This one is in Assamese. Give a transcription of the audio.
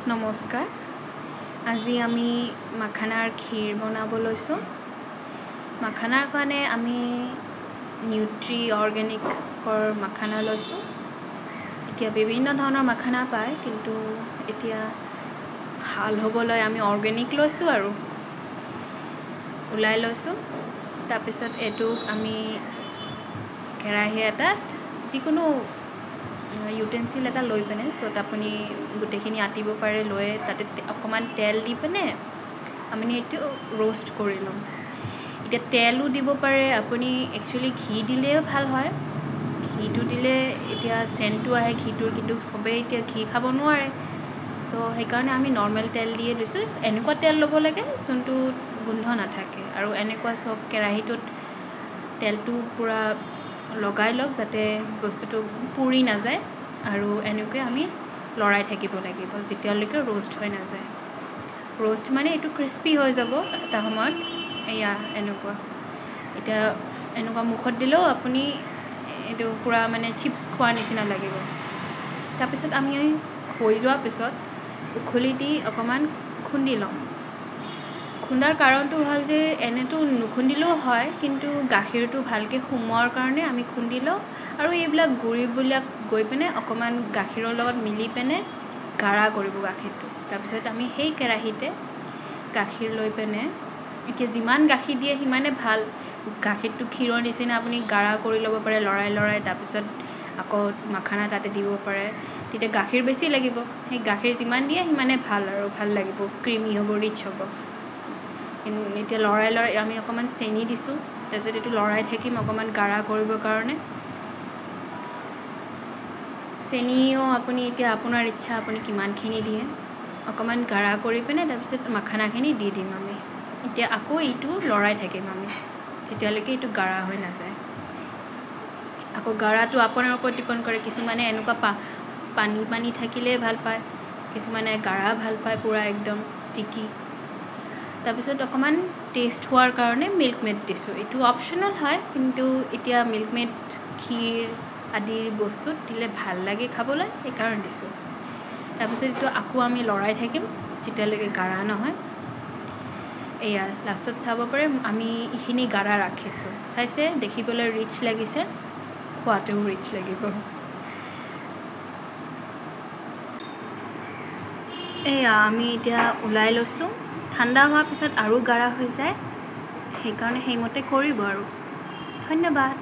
নমস্কাৰ। আজি আমি মাখানাৰ ক্ষীৰ বনাব লৈছোঁ। মাখানাৰ কাৰণে আমি নিউট্ৰি অৰ্গেনিকৰ মাখানা লৈছোঁ। এতিয়া বিভিন্ন ধৰণৰ মাখানা পায়, কিন্তু এতিয়া ভাল হ'বলৈ আমি অৰ্গেনিক লৈছোঁ আৰু ওলাই লৈছোঁ। তাৰপিছত এইটোক আমি কেৰাহী এটাত যিকোনো ইউটেনচিল এটা লৈ পিনে, য'ত আপুনি গোটেইখিনি আতিব পাৰে, লৈ তাতে অকণমান তেল দি পিনে আমি এইটো ৰোষ্ট কৰি ল'ম। এতিয়া তেলো দিব পাৰে, আপুনি একচুৱেলি ঘি দিলেও ভাল হয়। ঘিটো দিলে এতিয়া চেণ্টটো আহে ঘিটোৰ, কিন্তু চবেই এতিয়া ঘি খাব নোৱাৰে। চ' সেইকাৰণে আমি নৰ্মেল তেল দিয়ে দিছোঁ। এনেকুৱা তেল ল'ব লাগে যোনটো গোন্ধ নাথাকে, আৰু এনেকুৱা চব কেৰাহীটোত তেলটো পূৰা লগাই লওক, যাতে বস্তুটো পুৰি নাযায়। আৰু এনেকৈ আমি লৰাই থাকিব লাগিব যেতিয়ালৈকে ৰোষ্ট হৈ নাযায়। ৰোষ্ট মানে এইটো ক্ৰিস্পি হৈ যাব এটা সময়ত। এয়া এনেকুৱা, এতিয়া এনেকুৱা মুখত দিলেও আপুনি এইটো পূৰা মানে চিপছ খোৱাৰ নিচিনা লাগিব। তাৰপিছত আমি হৈ যোৱাৰ পিছত উখলি দি অকণমান খুন্দি ল'ম। খুন্দাৰ কাৰণটো হ'ল যে এনেতো নুখুন্দিলেও হয়, কিন্তু গাখীৰটো ভালকৈ সোমোৱাৰ কাৰণে আমি খুন্দি লওঁ। আৰু এইবিলাক গুড়িবিলাক গৈ পিনে অকণমান গাখীৰৰ লগত মিলি পিনে গাঢ়া কৰিব গাখীৰটো। তাৰপিছত আমি সেই কেৰাহীতে গাখীৰ লৈ পিনে, এতিয়া যিমান গাখীৰ দিয়ে সিমানে ভাল। গাখীৰটো ক্ষীৰৰ নিচিনা আপুনি গাঢ়া কৰি ল'ব পাৰে লৰাই তাৰপিছত আকৌ মাখানা তাতে দিব পাৰে। তেতিয়া গাখীৰ বেছি লাগিব, সেই গাখীৰ যিমান দিয়ে সিমানে ভাল, আৰু ভাল লাগিব, ক্ৰিমি হ'ব, ৰিচ হ'ব। এতিয়া লৰাই আমি অকণমান চেনি দিছোঁ। তাৰপিছত এইটো লৰাই থাকিম অকণমান গাঢ়া কৰিবৰ কাৰণে। চেনিও আপুনি এতিয়া আপোনাৰ ইচ্ছা, আপুনি কিমানখিনি দিয়ে। অকণমান গাঢ়া কৰি পিনে তাৰপিছত মাখানাখিনি দি দিম আমি। এতিয়া আকৌ এইটো লৰাই থাকিম আমি যেতিয়ালৈকে এইটো গাঢ়া হৈ নাযায়। আকৌ গাঢ়াটো আপোনাৰ ওপৰত ডিপেণ্ড কৰে। কিছুমানে এনেকুৱা পানী থাকিলে ভাল পায়, কিছুমানে গাঢ়া ভাল পায়, পূৰা একদম ষ্টিকি। তাৰপিছত অকণমান টেষ্ট হোৱাৰ কাৰণে মিল্ক মেড দিছোঁ। এইটো অপশ্যনেল হয়, কিন্তু এতিয়া মিল্ক মেড ক্ষীৰ আদিৰ বস্তুত দিলে ভাল লাগে খাবলৈ, সেইকাৰণে দিছোঁ। তাৰপিছত এইটো আকৌ আমি লৰাই থাকিম যেতিয়ালৈকে গাঢ়া নহয়। এয়া লাষ্টত চাব পাৰে আমি এইখিনি গাঢ়া ৰাখিছোঁ। চাইছে, দেখিবলৈ ৰিচ লাগিছে, খোৱাতেও ৰিচ লাগিব। এয়া আমি এতিয়া ওলাই লৈছোঁ। ঠাণ্ডা হোৱাৰ পিছত আৰু গাঢ়া হৈ যায়, সেইকাৰণে সেইমতে কৰিব আৰু। ধন্যবাদ।